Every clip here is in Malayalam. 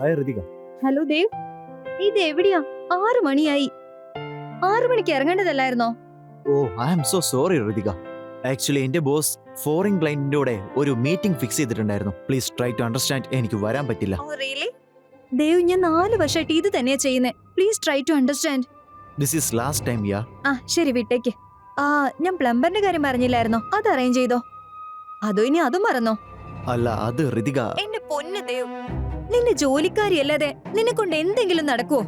ഹായ് ഋതിക. ഹലോ ദേവ്, ഇത് എവിടെയാ? 6 മണിയായി. 6 മണിക്ക് ഇറങ്ങേണ്ടതല്ലായിരുന്നോ? Oh I am so sorry Ritika. Actually എന്റെ ബോസ് ഫോറിൻ ക്ലയന്റിന്റെ കൂടെ ഒരു മീറ്റിംഗ് ഫിക്സ് ചെയ്തിട്ടുണ്ടായിരുന്നു. Please try to understand. എനിക്ക് വരാൻ പറ്റില്ല. Oh really? ദേവ്, ഞാൻ 4 വർഷമായിട്ട് ഇത് തന്നെയാ ചെയ്യുന്നേ. Please try to understand. This is last time യാ. ആ ശരി, വിട്ടേക്ക്. ഞാൻ പ്ലംബറിന്റെ കാര്യം പറഞ്ഞില്ലായിരുന്നോ? അത് അറേഞ്ച് ചെയ്തോ? അതോ ഇനി അതും മറന്നോ? അല്ല അത് ഋതിക. എന്റെ പൊന്ന് ദേവ്, നിന്റെ ജോലിക്കാരി അല്ലാതെ നിന്നെ കൊണ്ട് എന്തെങ്കിലും നടക്കുവോ?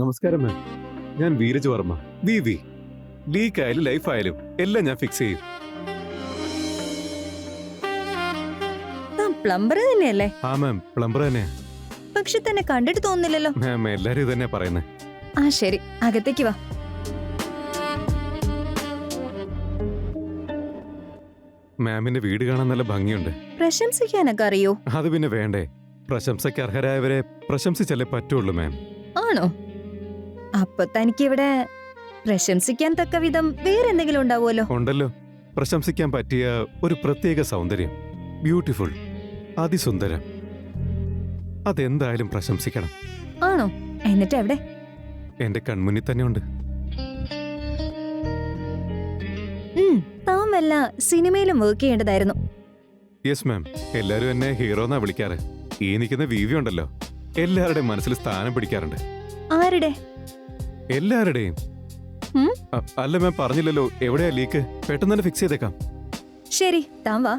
നമസ്കാരം മാം, ഞാൻ വീരജ് വർമ്മ. വി ലീക്ക് ആയാലും ലൈഫ് ആയാലും എല്ലാം ഞാൻ ഫിക്സ് ചെയ്യും. താൻ പ്ലംബർ തന്നെയല്ലേ? ആ മാം, പ്ലംബർ തന്നെയാ. പക്ഷെ തന്നെ കണ്ടിട്ട് തോന്നുന്നില്ലല്ലോ. മാം, എല്ലാരും ഇത് തന്നെയാ പറയുന്നത്. ആ ശരി, അകത്തേക്ക് വാ. മാമിന്റെ വീട് കാണാൻ നല്ല ഭംഗിയുണ്ട്. പ്രശംസിക്കാനൊക്കെ അറിയോ? അത് പിന്നെ വേണ്ടേ, പ്രശംസയ്ക്ക് അർഹരായവരെ പ്രശംസിച്ചല്ലേ പറ്റുള്ളൂ മാം. ആണോ? അപ്പൊ തനിക്കിവിടെ പ്രശംസിക്കാൻ തക്ക വിധം വേറെന്തെങ്കിലും ഉണ്ടാവുമല്ലോ? ഉണ്ടല്ലോ, പ്രശംസിക്കാൻ പറ്റിയ ഒരു പ്രത്യേക സൗന്ദര്യം. ബ്യൂട്ടിഫുൾ, അതിസുന്ദരം. അതെന്തായാലും പ്രശംസിക്കണം. ആണോ? എന്നിട്ട് എവിടെ? എന്റെ കൺമുന്നിൽ തന്നെ ഉണ്ട്. താൻ വല്ല സിനിമയിലും വർക്ക് ചെയ്യേണ്ടതായിരുന്നു. യെസ് മാം, എല്ലാരും എന്നെ ഹീറോ എന്നാ വിളിക്കാറ്. ഈ നിൽക്കുന്ന വിവി ഉണ്ടല്ലോ, എല്ലാവരുടെയും മനസ്സിൽ സ്ഥാനം പിടിക്കാറുണ്ട്. ആരുടെ? എല്ലാവരുടെയും. അല്ല മാം, പറഞ്ഞില്ലല്ലോ എവിടെയാ ലീക്ക്. പെട്ടെന്ന് തന്നെ ഫിക്സ് ചെയ്തേക്കാം. ശരി, താൻ വാ.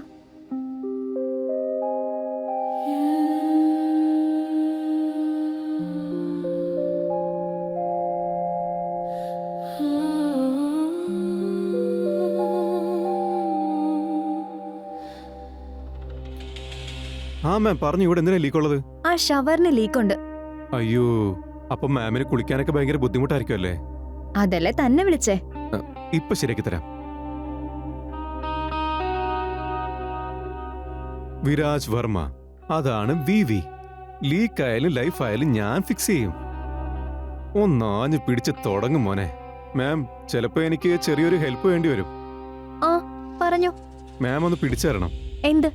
ആ മാം, പറഞ്ഞു. ഇവിടെ എന്തിനാ ലീക്കുള്ളത്? ആ ഷവറിന് ലീക്കുണ്ട്. അയ്യോ, അപ്പൊ മാമിന് കുളിക്കാനൊക്കെ ഭയങ്കര ബുദ്ധിമുട്ടായിരിക്കും അല്ലേ? അതല്ലേ തന്നെ വിളിച്ചേ. ഇപ്പൊ ശരിയാക്കി തരാം. വിരാജ് വർമ്മ, അതാണ് വി. ലീക്ക് ആയാലും ലൈഫ് ആയാലും ഞാൻ ഫിക്സ് ചെയ്യും. ഒന്നാഞ്ഞ് പിടിച്ച് തുടങ്ങും മോനെ. മാം, ചിലപ്പോ എനിക്ക് ചെറിയൊരു ഹെൽപ്പ് വേണ്ടി വരും. ആ പറഞ്ഞോ. മാം ഒന്ന് പിടിച്ചു തരണം. എന്ത്?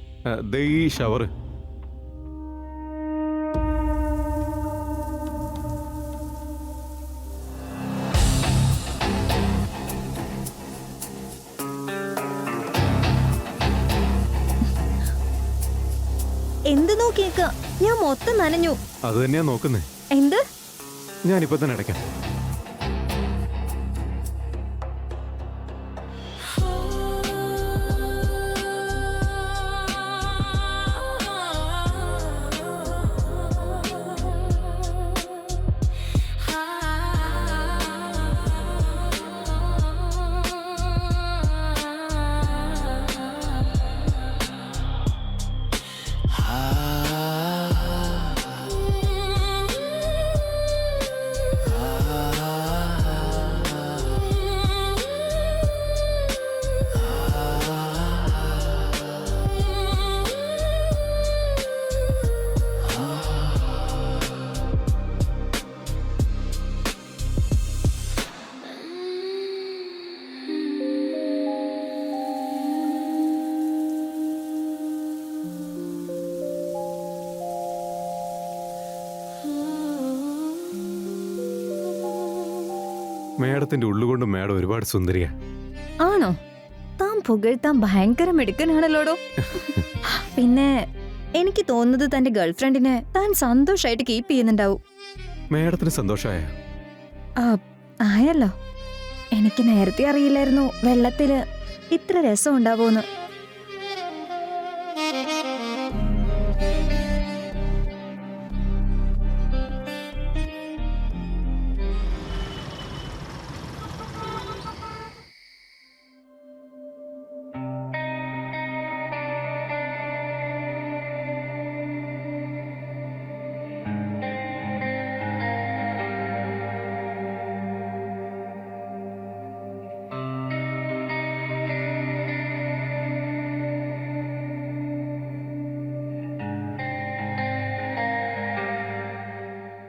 ദേ ഈ ഷവർ. എന്ത് നോക്കിയേക്ക? ഞാൻ മൊത്തം നനഞ്ഞു. അത് തന്നെയാ നോക്കുന്നേ. എന്ത്? ഞാനിപ്പോ തന്നെ അടയ്ക്കാം. മേഡത്തിന്റെ ഉള്ളുകൊണ്ട് മേഡം ഒരുപാട് സുന്ദരിയാ. ആണോ? താൻ പുകഴ്ത്താൻ ഭയങ്കര മിടുക്കനാണല്ലോടോ. പിന്നെ എനിക്ക് തോന്നുന്നത് തന്റെ ഗേൾഫ്രണ്ടിനെ താൻ സന്തോഷായിട്ട് കീപ്പ് ചെയ്യുന്നുണ്ടാവും. മേഡത്തിന് സന്തോഷമായ? ആയല്ലോ. എനിക്ക് നേരത്തെ അറിയില്ലായിരുന്നു വെള്ളത്തില് ഇത്ര രസം ഉണ്ടാവൂന്ന്.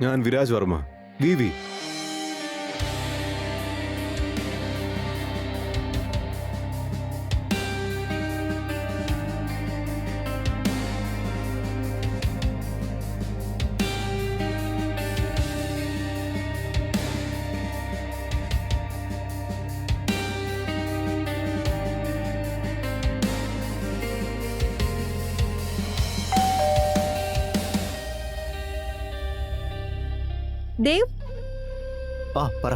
ഞാൻ വിരാജ് വർമ്മ, വിവി. ദേവ്, ആ പറ.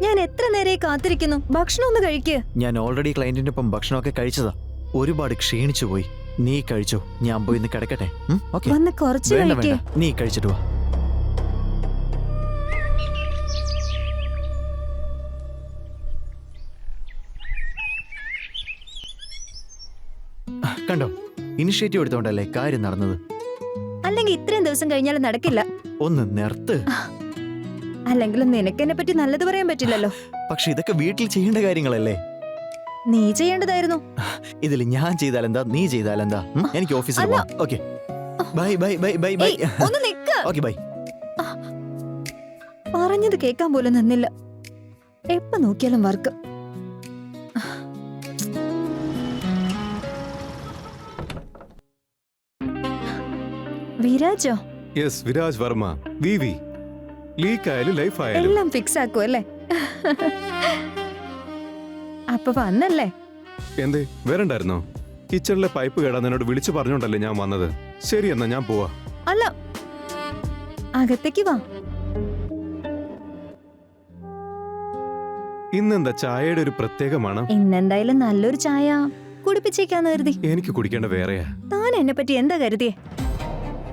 ഞാൻ എത്ര നേരമായി കാത്തിരിക്കുന്നു. ഭക്ഷണം ഒന്ന് കഴിക്ക്. ഞാൻ ഓൾറെഡി ക്ലയന്റിന്റെ ഒപ്പം ഭക്ഷണമൊക്കെ കഴിച്ചതാ. ഒരുപാട് ക്ഷീണിച്ചു പോയി. നീ കഴിച്ചോ, ഞാൻ പോയി ഇന്ന് കിടക്കട്ടെ. ഓക്കെ, വന്ന് കുറച്ച് വേണ്ട കഴിക്ക്. വേണ്ട, നീ കഴിച്ചിട്ട് വാ. കണ്ടോ, ഇനിഷ്യേറ്റീവ് എടുത്തോണ്ടല്ലേ കാര്യം നടന്നത്. അല്ലെങ്കിൽ ഇത്രയും ദിവസം കഴിഞ്ഞാലും നടക്കില്ല. ഒന്ന് നിർത്ത്. അല്ലെങ്കിലും നിനക്ക് എന്നെ പറ്റി നല്ലത് പറയാൻ പറ്റില്ലല്ലോ. പക്ഷെ ഇതൊക്കെ വീട്ടിൽ ചെയ്യേണ്ട കാര്യങ്ങളല്ലേ. നീ ചെയ്യേണ്ടതായിരുന്നു. ഇതിൽ ഞാൻ ചെയ്താലെന്താ, നീ ചെയ്താലെന്താ? എനിക്ക് ഓഫീസിൽ അല്ല. പോവാം. Okay, bye bye bye bye bye. ഏയ്, ഒന്ന് നിക്ക്. Okay, by. പറഞ്ഞത് കേൾക്കാൻ പോലും നിന്നില്ല. എപ്പ നോക്കിയാലും വർക്ക്. വിരാജോ? യെസ്, വിരാജ് വർമ്മ, വിവി. ലീക്ക് ആയാലും ലൈഫ് ആയാലും എല്ലാം ഫിക്സ് ആക്കും അല്ലേ? അപ്പൊ വന്നല്ലേ? എന്തേ വരണ്ടായിരുന്നോ? കിച്ചണിലെ പൈപ്പ് കേടാൻ എന്നോട് വിളിച്ചു പറഞ്ഞോണ്ടല്ലേ ഞാൻ വന്നത്. ശരി, എന്നാ ഞാൻ പോവാ. അല്ല, അകത്തേക്ക് വാ. ഇന്നെന്താ ചായയുടെ ഒരു പ്രത്യേക മണം? ഇന്നെന്തായാലും നല്ലൊരു ചായ കുടിപ്പിച്ചേക്കാന്ന് കരുതി. എനിക്ക് കുടിക്കേണ്ട വേറെയാ. താൻ എന്നെ പറ്റി എന്താ കരുതിയേ?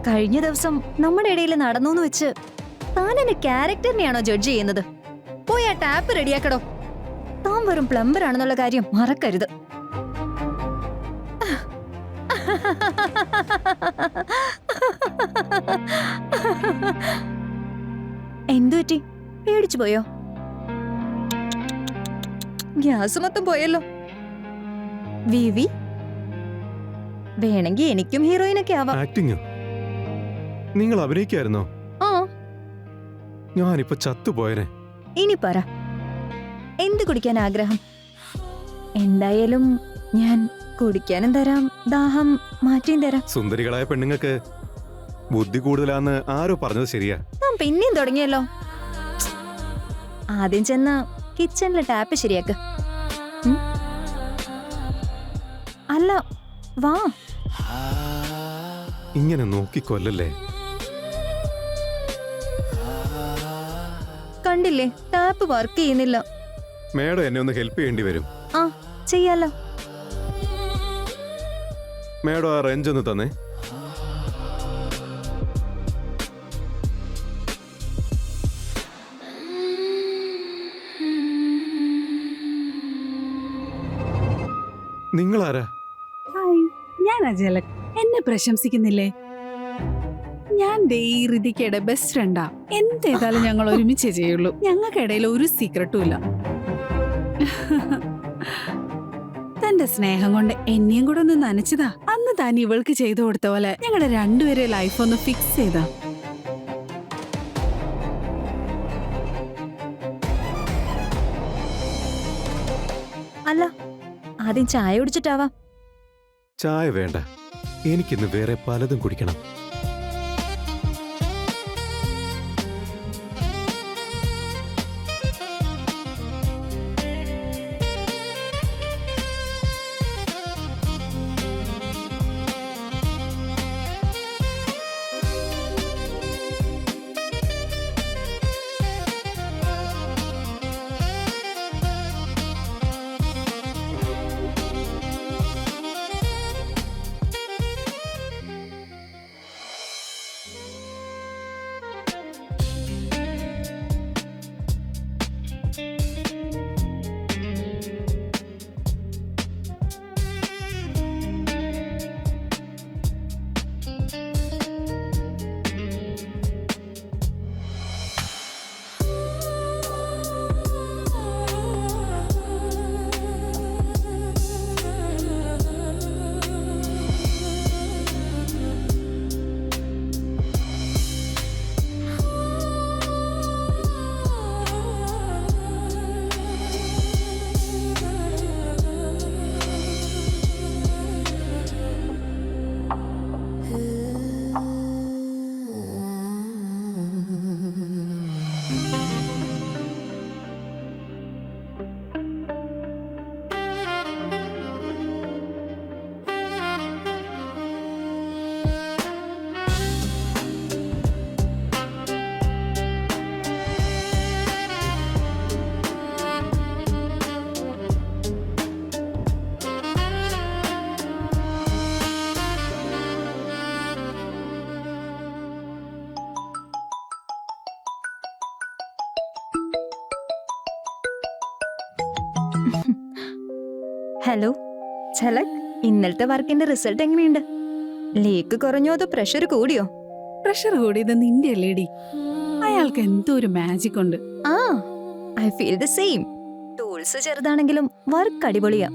കഴിഞ്ഞ ദിവസം നമ്മുടെ ഇടയിൽ നടന്നു വെച്ച് താൻ എന്റെ ക്യാരക്ടറിനെയാണോ ജഡ്ജ് ചെയ്യുന്നത്? പോയി ആ ടാപ്പ് റെഡിയാക്കടോ. താൻ വെറും പ്ലംബർ ആണെന്നുള്ള കാര്യം മറക്കരുത്. എന്തു പറ്റി? പേടിച്ചു പോയോ? ഗ്യാസ് മൊത്തം പോയല്ലോ. വിവി, വേണമെങ്കിൽ എനിക്കും ഹീറോയിനൊക്കെ ആവാം. ആക്ടിങ്ങോ? നിങ്ങൾ അഭിനയിക്കായിരുന്നോ? ആ, ഞാനിപ്പോ ചത്തുപോയനെ. ഇനി പറ, എന്ത് കുടിക്കാൻ ആഗ്രഹം? എന്തായാലും ഞാൻ കുടിക്കാനും തരാം, ദാഹം മാറ്റിയും തരാം. സുന്ദരികളായ പെണ്ണുങ്ങൾക്ക് ബുദ്ധി കൂടുതലാന്ന് ആരോ പറഞ്ഞത് ശരിയാ. താൻ പിന്നെയും തുടങ്ങിയല്ലോ. ആദ്യം ചെന്ന് കിച്ചണിലെ ടാപ്പ് ശരിയാക്ക്. അല്ല, വാ. ഇങ്ങനെ നോക്കിക്കൊല്ലല്ലേ. കണ്ടില്ലേ, ടാപ്പ് വർക്ക് ചെയ്യുന്നില്ല. മേഡം എന്നെ ഒന്ന് ഹെൽപ്പ് ചെയ്യേണ്ടി വരും. ആ, ചെയ്യാലോ. മേഡം ആ റേഞ്ച് ഒന്ന് തന്നെ. നിങ്ങളാരാ? ഹായ്, ഞാൻ അജലക്. എന്നെ പ്രശംസിക്കുന്നില്ലേ? ഞാൻ ഋതികയുടെ ബെസ്റ്റ് ഫ്രണ്ടാ. എന്തേതായാലും ഞങ്ങൾ ഒരുമിച്ചേ ചെയ്യുള്ളൂ. ഞങ്ങൾക്കിടയിൽ ഒരു സീക്രട്ടും ഇല്ല. തന്റെ സ്നേഹം കൊണ്ട് എന്നെയും കൂടെ ഒന്ന് നനച്ചതാ. അന്ന് താൻ ഇവൾക്ക് ചെയ്തു കൊടുത്ത പോലെ ഞങ്ങളുടെ രണ്ടുപേരെ ലൈഫ് ഒന്ന് ഫിക്സ് ചെയ്താ. അല്ല, ആദ്യം ചായ കുടിച്ചിട്ടാവാം. ചായ വേണ്ട, എനിക്കിന്ന് വേറെ പലതും കുടിക്കണം. ഹലോ ഝലക്, ഇന്നലത്തെ വർക്കിന്റെ റിസൾട്ട് എങ്ങനെയുണ്ട്? ലീക്ക് കുറഞ്ഞോ അതോ പ്രഷർ കൂടിയോ? പ്രഷർ കൂടിയത് നിന്റെ അല്ലേടി. അയാൾക്ക് എന്തോ ഒരു മാജിക് ഉണ്ട്. ആ, I feel the same. Tools ചെറുതാണെങ്കിലും വർക്ക് അടിപൊളിയാ.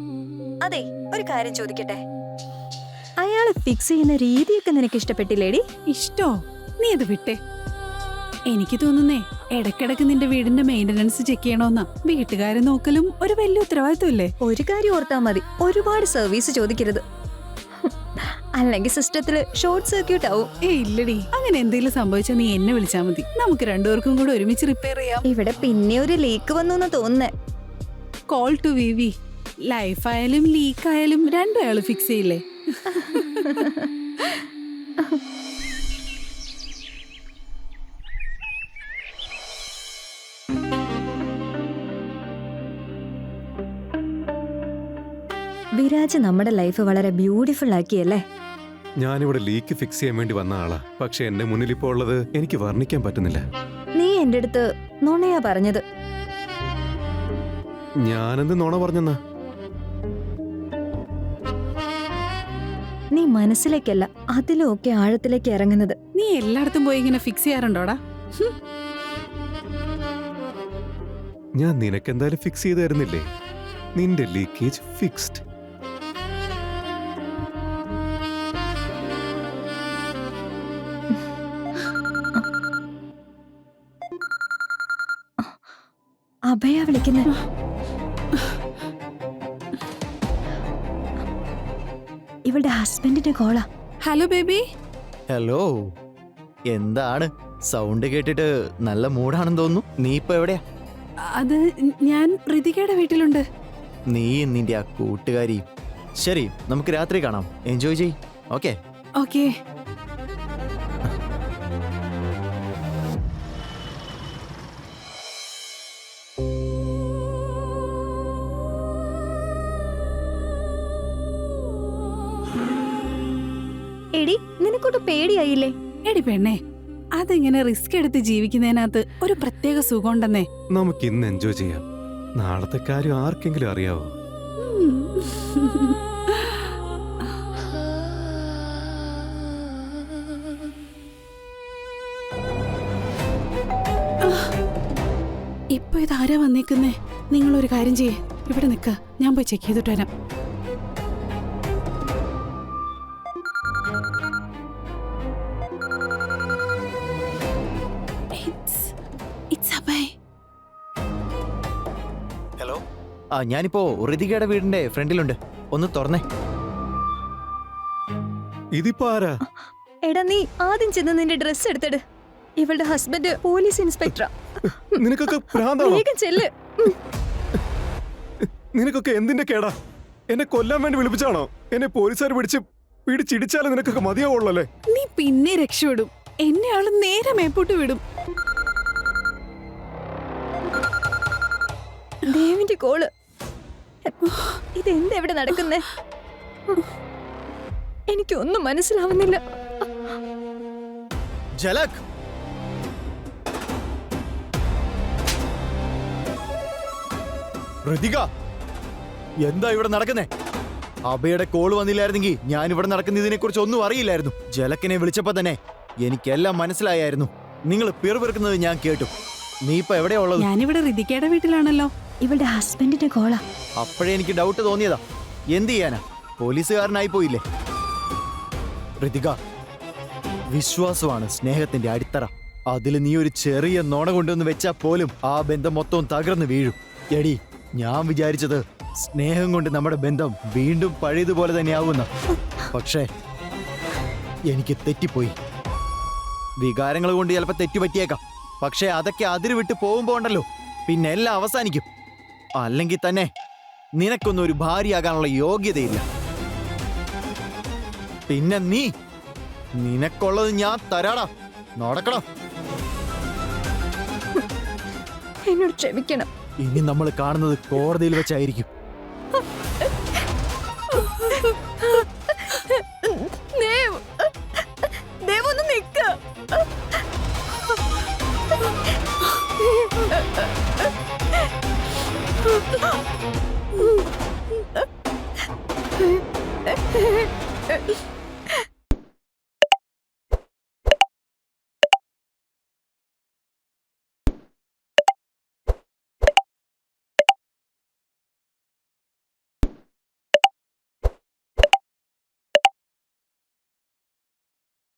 അതെ, ഒരു കാര്യം ചോദിക്കട്ടെ, അയാള് ഫിക്സ് ചെയ്യുന്ന രീതിയൊക്കെ നിനക്ക് ഇഷ്ടപ്പെട്ടില്ലേടി? ഇഷ്ടോ? നീ അത് വിട്ടെ. എനിക്ക് തോന്നുന്നേ ഇടക്കിടക്ക് നിന്റെ വീടിന്റെ മെയിന്റനൻസ് ചെക്ക് ചെയ്യണോന്നാ. വീട്ടുകാരെ നോക്കലും ഒരു വലിയ ഉത്തരവാദിത്വല്ലേ? ഒരു കാര്യം ഓർത്താ മതി, ഒരുപാട് സർവീസ് ചോദിക്കരുത്. അല്ലെങ്കിൽ സിസ്റ്റത്തില് ഷോർട്ട് സർക്യൂട്ട് ആവും. ഇല്ലടി, അങ്ങനെ എന്തെങ്കിലും സംഭവിച്ചാൽ നീ എന്നെ വിളിച്ചാ മതി. നമുക്ക് രണ്ടുപേർക്കും കൂടെ ഒരുമിച്ച് റിപ്പയർ ചെയ്യാം. ഇവിടെ പിന്നെ ഒരു ലീക്ക് വന്നു തോന്നുന്നേ. കോൾ ടു വിവി. ലൈഫ് ആയാലും ലീക്ക് ആയാലും രണ്ടും അയാൾ ഫിക്സ് ചെയ്യില്ലേ? വിരാജ് നമ്മുടെ ലൈഫ് വളരെ ബ്യൂട്ടിഫുൾ ആക്കിയല്ലേ? ഞാനിവിടെ ലീക്ക് ഫിക്സ് ചെയ്യാൻ വേണ്ടി വന്ന ആളാ. പക്ഷെ എന്റെ മുന്നിൽ ഇപ്പോൾ ഉള്ളത് എനിക്ക് വർണ്ണിക്കാൻ പറ്റുന്നില്ല. നീ എന്റെ അടുത്ത് നുണയാ പറഞ്ഞത്. ഞാനെന്ത് നുണ പറഞ്ഞെന്നാ? നീ മനസ്സിലേക്കല്ല അതിലൊക്കെ ആഴത്തിലേക്ക് ഇറങ്ങുന്നത്. നീ എല്ലായിടത്തും പോയി ഇങ്ങനെ ഫിക്സ് ചെയ്യാറുണ്ടോടാ? ഞാൻ നിനക്കെന്തായാലും ഫിക്സ് ചെയ്ത് തരുന്നില്ലേ? നിന്റെ ലീക്കേജ് ഫിക്സ്ഡ്. അഭയ വിളിക്കുന്നത്. ഇവളുടെ ഹസ്ബൻഡിന്റെ കോളാ. Hello baby. ഹലോ, എന്താണ് സൗണ്ട് കേട്ടിട്ട് നല്ല മൂഡാണെന്ന് തോന്നുന്നു. നീ ഇപ്പൊ എവിടെയാ? അത് ഞാൻ ഋതികയുടെ വീട്ടിലുണ്ട്. നീ നിന്റെ ആ കൂട്ടുകാരിയും. ശരി, നമുക്ക് രാത്രി കാണാം. എൻജോയ് ചെയ്. ഓക്കെ? ഓക്കെ. എടി, നിനക്കൊട്ട് പേടിയായില്ലേ? എടി പെണ്ണേ, അതിങ്ങനെ റിസ്ക് എടുത്ത് ജീവിക്കുന്നതിനകത്ത് ഒരു പ്രത്യേക സുഖമുണ്ടെന്നേ. നമുക്ക് ഇന്ന് എൻജോയ് ചെയ്യാം. നാളത്തെ കാര്യം ആർക്കെങ്കിലും അറിയാവോ? ഇപ്പൊ ഇതാരാ വന്നേക്കുന്നേ? നിങ്ങളൊരു കാര്യം ചെയ്യേ, ഇവിടെ നിക്ക, ഞാൻ പോയി ചെക്ക് ചെയ്തിട്ട് വരാം. ഹലോ, ആ ഞാനിപ്പോ ഋതികയുടെ വീടിന്റെ ഫ്രണ്ടിലുണ്ട്. ഒന്ന് തുറന്നേ. ഇതിപ്പോ ആരാ? എടാ, നീ ആദ്യം ചെന്ന് നിന്റെ ഡ്രസ് എടുത്തിട്. ഇവളുടെ ഹസ്ബൻഡ് പോലീസ് ഇൻസ്പെക്ടറാ. നിനക്കൊക്കെ ഭ്രാന്താണോ? വേഗം ചെല്ല്. നിനക്കൊക്കെ എന്തിന്റെ കേടാ? എന്നെ കൊല്ലാൻ വേണ്ടി വിളിപ്പിച്ചാണോ? എന്നെ പോലീസുകാർ പിടിച്ചിടിച്ചാലും നിനക്കൊക്കെ മതിയാവുള്ളല്ലേ? നീ പിന്നെ രക്ഷപ്പെടും. എന്നെ ആള് നേരെ മേപ്പോട്ട് വിടും. ദേവിന്റെ കോള്. ഇതെന്താ ഇവിടെ നടക്കുന്നേ? എനിക്കൊന്നും മനസ്സിലാവുന്നില്ല. ഝലക്, ഋതിക, എന്താ ഇവിടെ നടക്കുന്നേ? അഭയുടെ കോള് വന്നില്ലായിരുന്നെങ്കിൽ ഞാൻ ഇവിടെ നടക്കുന്നതിനെ കുറിച്ച് ഒന്നും അറിയില്ലായിരുന്നു. ഝലക്കിനെ വിളിച്ചപ്പോ തന്നെ എനിക്കെല്ലാം മനസ്സിലായായിരുന്നു. നിങ്ങൾ പിറുപിറുക്കുന്നത് ഞാൻ കേട്ടു. നീ ഇപ്പൊ എവിടെയാ ഉള്ളത്? ഞാനിവിടെ ഋതികയുടെ വീട്ടിലാണല്ലോ. ഇവളുടെ ഹസ്ബൻഡിന്റെ കോളാ. അപ്പോഴേ എനിക്ക് ഡൗട്ട് തോന്നിയതാ. എന്ത് ചെയ്യാനാ, പോലീസുകാരനായി പോയില്ലേ? ഋതിക, വിശ്വാസമാണ് സ്നേഹത്തിന്റെ അടിത്തറ. അതിൽ നീ ഒരു ചെറിയ നുണ കൊണ്ടുവന്ന് വെച്ചാൽ പോലും ആ ബന്ധം മൊത്തം തകർന്നു വീഴും. എടി, ഞാൻ വിചാരിച്ചത് സ്നേഹം കൊണ്ട് നമ്മുടെ ബന്ധം വീണ്ടും പഴയതുപോലെ തന്നെയാവുന്ന. പക്ഷേ എനിക്ക് തെറ്റിപ്പോയി. വികാരങ്ങൾ കൊണ്ട് ചിലപ്പോൾ തെറ്റുപറ്റിയേക്കാം. പക്ഷേ അതൊക്കെ അതിര് വിട്ട് പോകുമ്പോ ഉണ്ടല്ലോ, പിന്നെ എല്ലാം അവസാനിക്കും. അല്ലെങ്കിൽ തന്നെ നിനക്കൊന്നും ഒരു ഭാര്യയാകാനുള്ള യോഗ്യതയില്ല. പിന്നെ നിനക്കുള്ളത് ഞാൻ തരാടാ. നടക്കണം. എന്നോട് ക്ഷമിക്കണം. ഇനി നമ്മൾ കാണുന്നത് കോടതിയിൽ വെച്ചായിരിക്കും. ദേവൊന്ന് നിക്ക.